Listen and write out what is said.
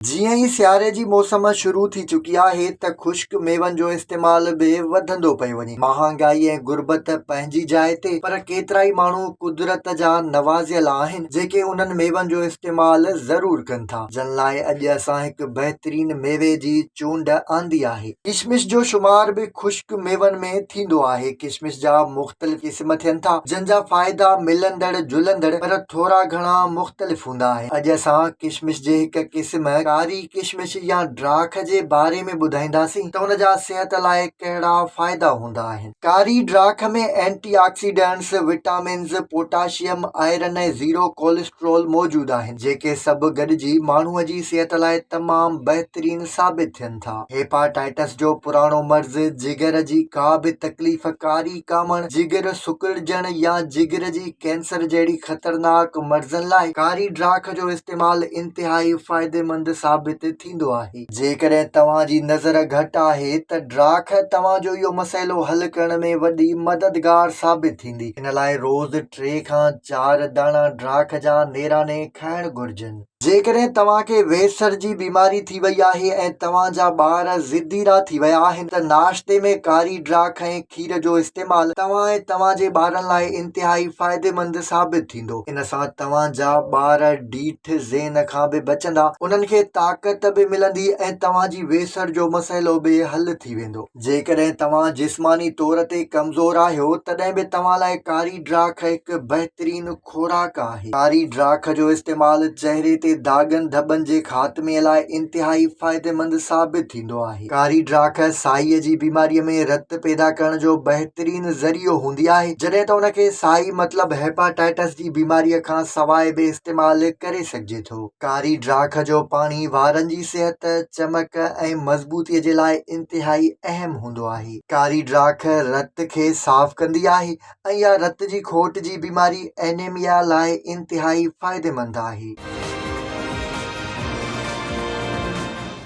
जीअं ई सियारे जी मौसम शुरू थी चुकी आहे त ख़ुश्क मेवनि जो इस्तेमाल बि वधंदो पियो वञे। महांगाई ऐं गुर्बत पंहिंजी जाइ ते, पर केतिरा ई माण्हू कुदरत जा नवाज़ियल आहिनि जेके उन्हनि मेवनि जो इस्तेमाल ज़रूर कनि था। जन लाइ अॼु असां हिकु बहितरीन मेवे जी चूंड आंदी आहे। किशमिश जो शुमार बि ख़ुश्क मेवनि में थींदो आहे। किशमिश जा मुख़्तलिफ़ क़िस्म थियनि था जिन जा फ़ाइदा मिलंदड़ जुलंदड़ पर थोरा घणा मुख़्तलिफ़ हूंदा आहिनि। अॼु असां किशमिश जे हिकु क़िस्म कारी किशमिश या ड्राख जे बारे में ॿुधाईंदासीं त हुन जा सिहत लाइ कहिड़ा फ़ाइदा हूंदा आहिनि। कारी ड्राख में एंटीऑक्सीडेंट्स, विटामिन्स, पोटाशियम, आयरन ऐं ज़ीरो कोलेस्ट्रॉल मौजूद आहिनि जेके सभु गॾिजी माण्हूअ जी सिहत लाइ तमामु बहितरीन साबित थियनि था। हेपाटाइटिस जो पुराणो मर्ज़, जिगर जी का बि तकलीफ़, कारी कामण, जिगर सुकिड़जण या जिगर जी कैंसर जहिड़ी ख़तरनाक मर्ज़नि लाइ कारी ड्राख जो इस्तेमाल इंतिहाई फ़ाइदेमंद साबित थींदो आहे। जेकॾहिं तव्हां जी नज़र घटि आहे त ड्राख तव्हांजो इहो मसइलो हल करण में वॾी मददगार साबित थींदी। इन लाइ रोज़ 3 खां 4 दाणा ड्राख जा नेराने खाइण घुर्जनि। जेकॾहिं तव्हांखे वेसर जी बीमारी थी वई आहे ऐं तव्हांजा ॿार ज़िद्दीरा थी विया आहिनि त नाश्ते में कारी ड्राख ऐं खीर जो इस्तेमाल तव्हां ऐं तव्हांजे ॿारनि लाइ इंतिहाई फ़ाइदेमंद साबित थींदो। इन सां तव्हांजा ॿार डीठ ज़हन खां बि बचंदा, उन्हनि खे ताक़त बि मिलंदी ऐं तव्हांजी वेसर जो मसइलो बि हल थी वेंदो। जेकॾहिं तव्हां जिस्मानी तौर ते कमज़ोर आहियो तॾहिं बि तव्हां लाइ कारी ड्राख हिकु बहितरीन खुराक आहे। कारी ड्राख जो इस्तेमाल चहिरे ते दागनि धॿनि जे ख़ात्मे लाइ इंतिहाई फ़ाइदेमंद साबित थींदो आहे। कारी ड्राख साईअ जी बीमारीअ में रत पैदा करण जो बहितरीन ज़रियो हूंदी आहे, जॾहिं त उनखे साई मतिलबु हेपाटाइटिस जी बीमारीअ खां सवाइ बि इस्तेमाल करे सघिजे थो। कारी ड्राख जो पाणी वारनि जी सिहत, चमक ऐं मज़बूतीअ जे लाइ इंतिहाई अहम हूंदो आहे। कारी ड्राख रत खे साफ़ कंदी आहे ऐं इहा रत जी खोट जी बीमारी एनीमिया लाइ इंतिहाई फ़ाइदेमंद आहे।